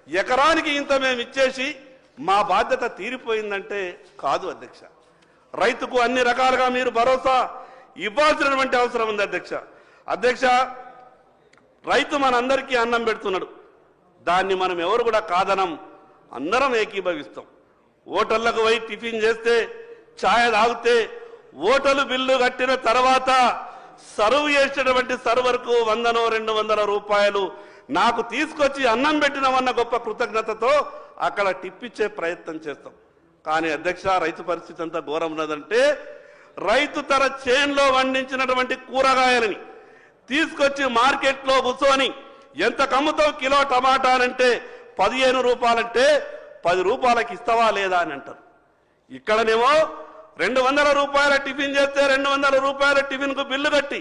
ఎకరానికి ఇంత మేము ఇచ్చేసి మా బాధ్యత తీరిపోయిందంటే కాదు అధ్యక్ష. రైతుకు అన్ని రకాలుగా మీరు భరోసా ఇవ్వాల్సినటువంటి అవసరం ఉంది అధ్యక్ష. అధ్యక్ష, రైతు మనందరికీ అన్నం పెడుతున్నాడు, దాన్ని మనం ఎవరు కూడా కాదనం, అందరం ఏకీభవిస్తాం. హోటళ్లకు పోయి టిఫిన్ చేస్తే, ఛాయ్ తాగితే, హోటల్ బిల్లు కట్టిన తర్వాత సర్వ్ చేసేటువంటి సర్వర్కు 100-200 రూపాయలు నాకు తీసుకొచ్చి అన్నం పెట్టినవన్న గొప్ప కృతజ్ఞతతో అక్కడ టిప్పిచ్చే ప్రయత్నం చేస్తాం. కానీ అధ్యక్ష, రైతు పరిస్థితి అంతా ఘోరం ఉన్నదంటే, రైతు తన చేన్లో వండించినటువంటి కూరగాయలని తీసుకొచ్చి మార్కెట్లో కూర్చొని ఎంత కమ్ముతావు కిలో టమాటాలంటే 15 రూపాయలంటే 10 రూపాయలకి ఇస్తావా లేదా అని అంటారు. ఇక్కడనేమో 200 రూపాయల టిఫిన్ చేస్తే 200 రూపాయల టిఫిన్కు బిల్లు కట్టి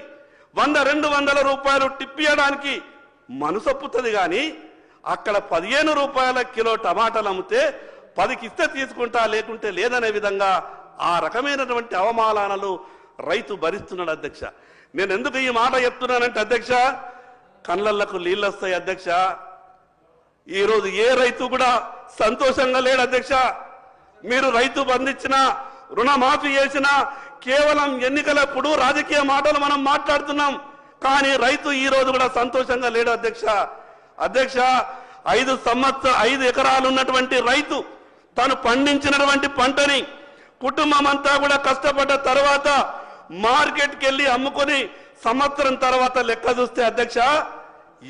100-200 రూపాయలు టిప్పియడానికి మనసొప్పుతుంది. కానీ అక్కడ 15 రూపాయల కిలో టమాటాలు అమ్మితే 10కి ఇస్తే తీసుకుంటా, లేకుంటే లేదనే విధంగా ఆ రకమైనటువంటి అవమానాలు రైతు భరిస్తున్నాడు అధ్యక్ష. నేను ఎందుకు ఈ మాట చెప్తున్నానంటే అధ్యక్ష, కళ్ళకు నీళ్ళు వస్తాయి అధ్యక్ష. ఈరోజు ఏ రైతు కూడా సంతోషంగా లేడు అధ్యక్ష. మీరు రైతు బంధించినా, రుణమాఫీ చేసినా కేవలం ఎన్నికలప్పుడు రాజకీయ మాటలు మనం మాట్లాడుతున్నాం, కానీ రైతు ఈ రోజు కూడా సంతోషంగా లేడు అధ్యక్ష. అధ్యక్ష, 5 ఎకరాలు ఉన్నటువంటి రైతు తను పండించినటువంటి పంటని కుటుంబం అంతా కూడా కష్టపడ్డ తర్వాత మార్కెట్కి వెళ్ళి అమ్ముకొని సంవత్సరం తర్వాత లెక్క చూస్తే అధ్యక్ష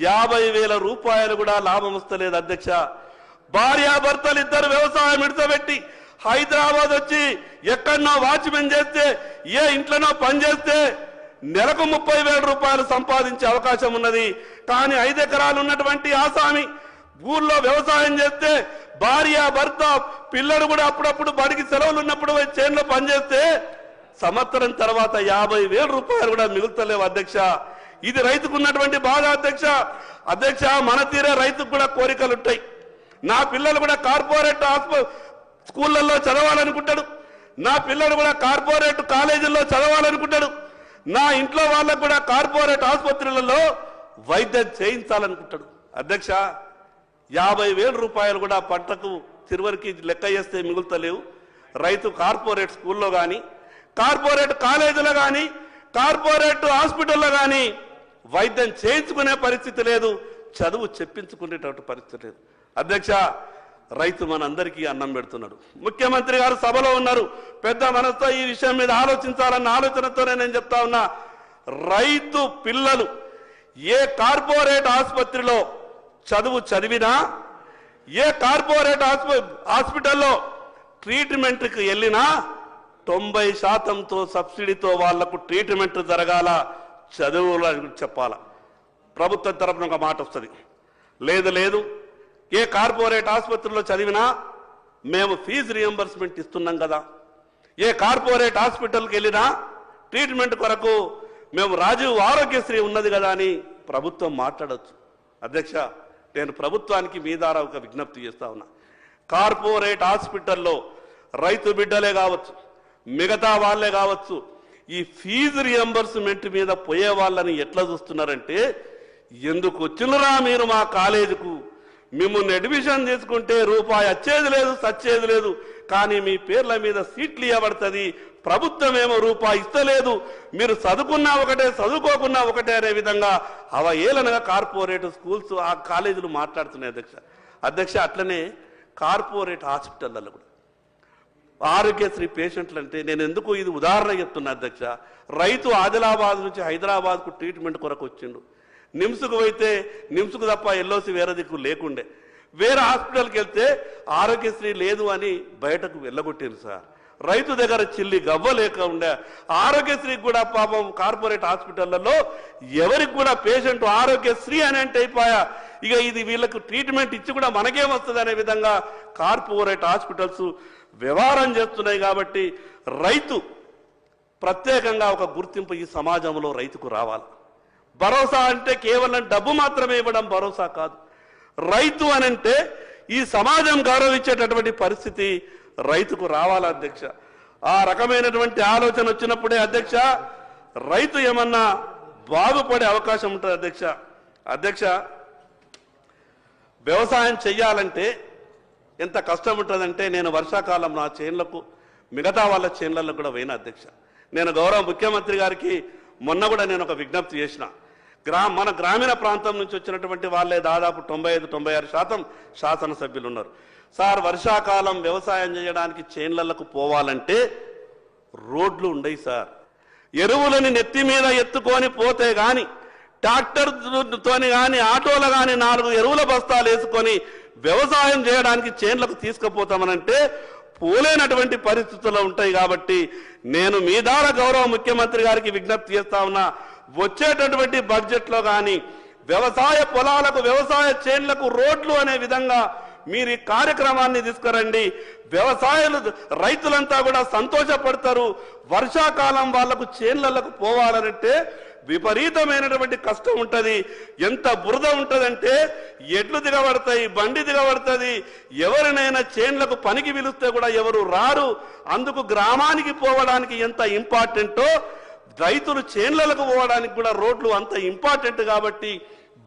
50,000 రూపాయలు కూడా లాభం వస్తలేదు అధ్యక్ష. భార్యాభర్తలు ఇద్దరు వ్యవసాయం విడిచిపెట్టి హైదరాబాద్ వచ్చి ఎక్కడనో వాచ్మెన్ చేస్తే, ఏ ఇంట్లోనో పనిచేస్తే నెలకు 30,000 రూపాయలు సంపాదించే అవకాశం ఉన్నది. కానీ 5 ఎకరాలు ఉన్నటువంటి ఆసామి ఊర్లో వ్యవసాయం చేస్తే భార్య భర్త పిల్లలు కూడా అప్పుడప్పుడు బడికి సెలవులు ఉన్నప్పుడు చేనులో పనిచేస్తే సంవత్సరం తర్వాత 50,000 రూపాయలు కూడా మిగులుతలేవు అధ్యక్ష. ఇది రైతుకు ఉన్నటువంటి బాధ అధ్యక్ష. అధ్యక్ష, మన తీరే రైతుకు కూడా కోరికలు ఉంటాయి. నా పిల్లలు కూడా కార్పొరేట్ స్కూళ్ళల్లో చదవాలనుకుంటాడు, నా పిల్లలు కూడా కార్పొరేట్ కాలేజీల్లో చదవాలనుకుంటాడు, నా ఇంట్లో వాళ్ళకు కూడా కార్పొరేట్ ఆసుపత్రులలో వైద్యం చేయించాలనుకుంటాడు. అధ్యక్ష, 50,000 రూపాయలు కూడా పంటకు చివరికి లెక్క చేస్తే మిగులుతలేవు. రైతు కార్పొరేట్ స్కూల్లో కానీ, కార్పొరేట్ కాలేజీలో కానీ, కార్పొరేట్ హాస్పిటల్లో కానీ వైద్యం చేయించుకునే పరిస్థితి లేదు, చదువు చెప్పించుకునేటువంటి పరిస్థితి లేదు. అధ్యక్ష, రైతు మనందరికీ అన్నం పెడుతున్నాడు. ముఖ్యమంత్రి గారు సభలో ఉన్నారు, పెద్ద మనసుతో ఈ విషయం మీద ఆలోచించాలన్న ఆలోచనతోనే నేను చెప్తా ఉన్నా. రైతు పిల్లలు ఏ కార్పొరేట్ ఆసుపత్రిలో చదువు చదివినా, ఏ కార్పొరేట్ హాస్పిటల్లో ట్రీట్మెంట్కి వెళ్ళినా 90%తో సబ్సిడీతో వాళ్లకు ట్రీట్మెంట్ జరగాల, చదువులు చెప్పాల. ప్రభుత్వం తరపున ఒక మాట వస్తుంది, లేదు ఏ కార్పొరేట్ ఆసుపత్రిలో చదివినా మేము ఫీజు రియంబర్స్మెంట్ ఇస్తున్నాం కదా, ఏ కార్పొరేట్ హాస్పిటల్కి వెళ్ళినా ట్రీట్మెంట్ కొరకు మేము రాజీవ్ ఆరోగ్యశ్రీ ఉన్నది కదా అని ప్రభుత్వం మాట్లాడవచ్చు. అధ్యక్ష, నేను ప్రభుత్వానికి మీ ద్వారా ఒక విజ్ఞప్తి చేస్తా ఉన్నా. కార్పొరేట్ హాస్పిటల్లో రైతు బిడ్డలే కావచ్చు, మిగతా వాళ్ళే కావచ్చు, ఈ ఫీజు రియంబర్స్మెంట్ మీద పోయే వాళ్ళని ఎట్లా చూస్తున్నారంటే, ఎందుకు వచ్చినరా మీరు మా కాలేజీకు, మిమ్మల్ని అడ్మిషన్ చేసుకుంటే రూపాయి వచ్చేది లేదు, సచ్చేది లేదు, కానీ మీ పేర్ల మీద సీట్లు ఇవ్వబడుతుంది, ప్రభుత్వం ఏమో రూపాయి ఇస్తలేదు, మీరు చదువుకున్నా ఒకటే చదువుకోకున్నా ఒకటే అనే విధంగా అవహేళనగా కార్పొరేట్ స్కూల్స్ ఆ కాలేజీలు మాట్లాడుతున్నాయి అధ్యక్ష. అట్లనే కార్పొరేట్ హాస్పిటళ్లలో కూడా ఆరోగ్యశ్రీ పేషెంట్లు అంటే, నేను ఎందుకు ఇది ఉదాహరణ చెప్తున్నా అధ్యక్ష. రైతు ఆదిలాబాద్ నుంచి హైదరాబాద్కు ట్రీట్మెంట్ కొరకు వచ్చిండు, నిమ్స్కు పోయితే నిమ్స్కు తప్ప ఎల్ఓసి వేరే దిక్కు లేకుండే, వేరే హాస్పిటల్కి వెళ్తే ఆరోగ్యశ్రీ లేదు అని బయటకు వెళ్ళగొట్టారు సార్. రైతు దగ్గర చిల్లి గవ్వ లేక ఉండే ఆరోగ్యశ్రీకి కూడా పాపం కార్పొరేట్ హాస్పిటళ్లలో ఎవరికి కూడా పేషెంట్ ఆరోగ్యశ్రీ అని అంటే అయిపోయా, ఇక ఇది వీళ్ళకు ట్రీట్మెంట్ ఇచ్చి కూడా మనకేమొస్తుంది అనే విధంగా కార్పొరేట్ హాస్పిటల్స్ వ్యవహారం చేస్తున్నాయి. కాబట్టి రైతు ప్రత్యేకంగా ఒక గుర్తింపు ఈ సమాజంలో రైతుకు రావాలి. భరోసా అంటే కేవలం డబ్బు మాత్రమే ఇవ్వడం భరోసా కాదు. రైతు అనంటే ఈ సమాజం గౌరవించేటటువంటి పరిస్థితి రైతుకు రావాలి అధ్యక్ష. ఆ రకమైనటువంటి ఆలోచన వచ్చినప్పుడే అధ్యక్ష రైతు ఏమన్నా బాగుపడే అవకాశం ఉంటుంది అధ్యక్ష. వ్యవసాయం చెయ్యాలంటే ఎంత కష్టం ఉంటుందంటే నేను వర్షాకాలం నా చేన్లకు మిగతా వాళ్ళ చేన్లలో కూడా పోయిన అధ్యక్ష. నేను గౌరవ ముఖ్యమంత్రి గారికి మొన్న కూడా నేను ఒక విజ్ఞప్తి చేసిన. మన గ్రామీణ ప్రాంతం నుంచి వచ్చినటువంటి వాళ్ళే దాదాపు 95-96% శాసనసభ్యులు ఉన్నారు. సార్, వర్షాకాలం వ్యవసాయం చేయడానికి చేన్లకు పోవాలంటే రోడ్లు ఉండయి సార్. ఎరువులని నెత్తి మీద ఎత్తుకొని పోతే గాని, ట్రాక్టర్తోని కానీ ఆటోలు కానీ 4 ఎరువుల బస్తాలు వేసుకొని వ్యవసాయం చేయడానికి చేన్లకు తీసుకుపోతామనంటే పోలేనటువంటి పరిస్థితుల్లో ఉంటాయి. కాబట్టి నేను మీ ద్వారా గౌరవ ముఖ్యమంత్రి గారికి విజ్ఞప్తి చేస్తా ఉన్నా, వచ్చేటటువంటి బడ్జెట్లో కానీ వ్యవసాయ పొలాలకు వ్యవసాయ చేన్లకు రోడ్లు అనే విధంగా మీరు ఈ కార్యక్రమాన్ని తీసుకురండి. రైతులంతా కూడా సంతోషపడతారు. వర్షాకాలం వాళ్లకు చేన్లకు పోవాలంటే విపరీతమైనటువంటి కష్టం ఉంటుంది. ఎంత బురద ఉంటుందంటే ఎడ్లు దిగబడతాయి, బండి దిగబడుతుంది. ఎవరినైనా చేన్లకు పనికి పిలిస్తే కూడా ఎవరు రారు. అందుకు గ్రామానికి పోవడానికి ఎంత ఇంపార్టెంటో రైతులు చేన్లకు పోవడానికి కూడా రోడ్లు అంత ఇంపార్టెంట్. కాబట్టి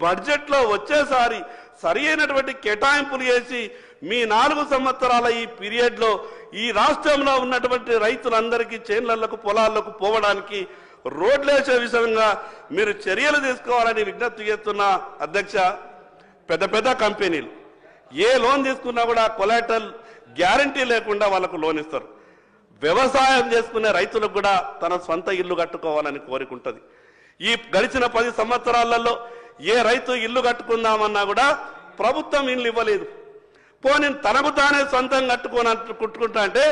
బడ్జెట్లో వచ్చేసారి సరి అయినటువంటి కేటాయింపులు చేసి మీ 4 సంవత్సరాల ఈ పీరియడ్లో ఈ రాష్ట్రంలో ఉన్నటువంటి రైతులందరికీ చేన్లకు పొలాలకు పోవడానికి రోడ్లేసే విషయంగా మీరు చర్యలు తీసుకోవాలని విజ్ఞప్తి చేస్తున్న అధ్యక్ష. పెద్ద పెద్ద కంపెనీలు ఏ లోన్ తీసుకున్నా కూడా కొలాటరల్ గ్యారంటీ లేకుండా వాళ్ళకు లోన్ ఇస్తారు. వ్యవసాయం చేసుకునే రైతులకు కూడా తన సొంత ఇల్లు కట్టుకోవాలని కోరికుంటుంది. ఈ గడిచిన 10 సంవత్సరాలలో ఏ రైతు ఇల్లు కట్టుకుందామన్నా కూడా ప్రభుత్వం ఇల్లు ఇవ్వలేదు. పోనీ తనకు తానే సొంతం కట్టుకుంటా అంటే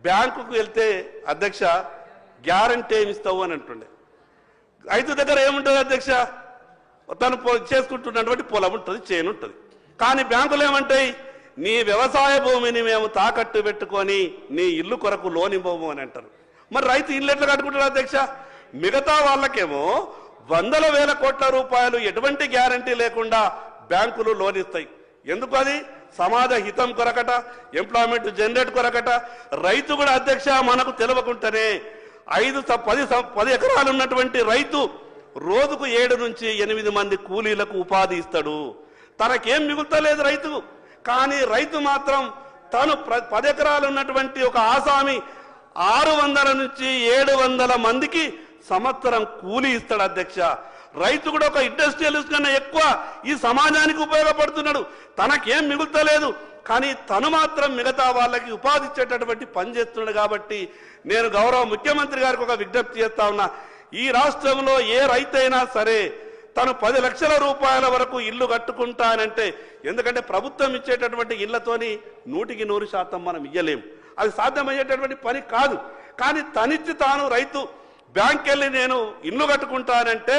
బ్యాంకుకు వెళ్తే అధ్యక్ష గ్యారంటీ ఏమి ఇస్తావు అని అంటుండే. రైతు దగ్గర ఏముంటుంది అధ్యక్ష? తను చేసుకుంటున్నటువంటి పొలం ఉంటుంది, చేను ఉంటుంది. కానీ బ్యాంకులు ఏమంటాయి? నీ వ్యవసాయ భూమిని మేము తాకట్టు పెట్టుకొని నీ ఇల్లు కొరకు లోన్ ఇవ్వము అని అంటారు. మరి రైతు ఇల్లు ఎట్లా కట్టుకుంటాడు అధ్యక్ష? మిగతా వాళ్ళకేమో 100,000 కోట్ల రూపాయలు ఎటువంటి గ్యారంటీ లేకుండా బ్యాంకులు లోన్ ఇస్తాయి. ఎందుకు? అది సమాజ హితం కొరకట, ఎంప్లాయ్మెంట్ జనరేట్ కొరకట. రైతు కూడా అధ్యక్ష మనకు తెలియకుండానే 5-10 ఎకరాలు ఉన్నటువంటి రైతు రోజుకు 7 నుంచి 8 మంది కూలీలకు ఉపాధి ఇస్తాడు. తనకేం మిగులుతలేదు రైతుకు. కానీ రైతు మాత్రం తను 10 ఎకరాలు ఉన్నటువంటి ఒక ఆసామి 600 నుంచి 700 మందికి సంవత్సరం కూలీ ఇస్తాడు అధ్యక్ష. రైతు కూడా ఒక ఇండస్ట్రియలిస్ట్ కన్నా ఎక్కువ ఈ సమాజానికి ఉపయోగపడుతున్నాడు. తనకేం మిగులుతలేదు, కానీ తను మాత్రం మిగతా వాళ్ళకి ఉపాధి ఇచ్చేటటువంటి పని చేస్తున్నాడు. కాబట్టి నేను గౌరవ ముఖ్యమంత్రి గారికి ఒక విజ్ఞప్తి చేస్తా ఉన్నా, ఈ రాష్ట్రంలో ఏ రైతు అయినా సరే తను 10 లక్షల రూపాయల వరకు ఇల్లు కట్టుకుంటానంటే, ఎందుకంటే ప్రభుత్వం ఇచ్చేటటువంటి ఇళ్లతోని 100% మనం ఇయ్యలేము, అది సాధ్యమయ్యేటటువంటి పని కాదు. కానీ తనిచ్చి తాను రైతు బ్యాంక్ వెళ్ళి నేను ఇల్లు కట్టుకుంటానంటే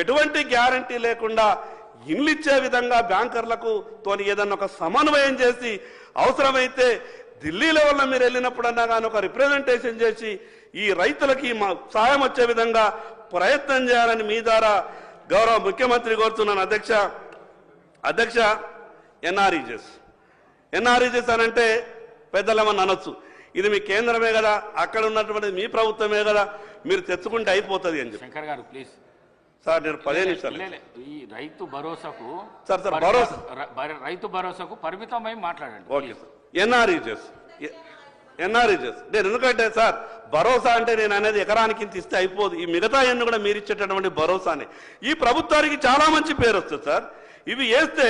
ఎటువంటి గ్యారంటీ లేకుండా ఇల్లు ఇచ్చే విధంగా బ్యాంకర్లకు తోని ఏదన్నా ఒక సమన్వయం చేసి, అవసరమైతే ఢిల్లీ లెవెల్లో మీరు వెళ్ళినప్పుడన్నా కానీ ఒక రిప్రజెంటేషన్ చేసి ఈ రైతులకి సాయం వచ్చే విధంగా ప్రయత్నం చేయాలని మీ ద్వారా గౌరవ ముఖ్యమంత్రి కోరుతున్నాను అధ్యక్ష. ఎన్ఆర్ఈజెస్ అని అంటే పెద్దలేమని అనొచ్చు, ఇది మీ కేంద్రమే కదా, అక్కడ ఉన్నటువంటి మీ ప్రభుత్వమే కదా, మీరు తెచ్చుకుంటే అయిపోతుంది అని చెప్పి. శంకర్ గారు ప్లీజ్ సార్, నేను 15 నిమిషాలు ఈ రైతు భరోసాకు రైతు భరోసాకు పరిమితమై మాట్లాడండి. Okay sir. ఎన్ఆర్ఈజెస్ నేను ఎందుకంటే సార్ భరోసా అంటే నేను అనేది ఎకరానికి ఇంత ఇస్తే అయిపోదు. ఈ మిగతా అన్ని కూడా మీరు ఇచ్చేటటువంటి భరోసానే. ఈ ప్రభుత్వానికి చాలా మంచి పేరు వస్తుంది సార్, ఇవి వేస్తే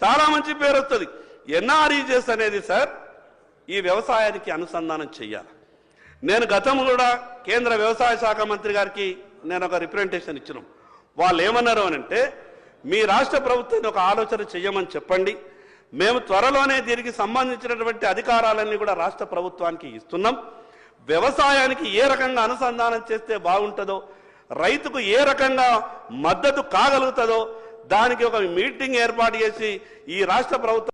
చాలా మంచి పేరు వస్తుంది. ఎన్ఆర్ఈజెస్ అనేది సార్ ఈ వ్యవసాయానికి అనుసంధానం చెయ్యాలి. నేను గతం కూడా కేంద్ర వ్యవసాయ శాఖ మంత్రి గారికి నేను ఒక రిప్రజెంటేషన్ ఇచ్చినాం. వాళ్ళు ఏమన్నారు అని అంటే, మీ రాష్ట్ర ప్రభుత్వాన్ని ఒక ఆలోచన చెయ్యమని చెప్పండి, మేము త్వరలోనే దీనికి సంబంధించినటువంటి అధికారాలన్నీ కూడా రాష్ట్ర ప్రభుత్వానికి ఇస్తున్నాం. వ్యవసాయానికి ఏ రకంగా అనుసంధానం చేస్తే బాగుంటుందో, రైతుకు ఏ రకంగా మద్దతు కాగలుగుతుందో దానికి ఒక మీటింగ్ ఏర్పాటు చేసి ఈ రాష్ట్ర ప్రభుత్వం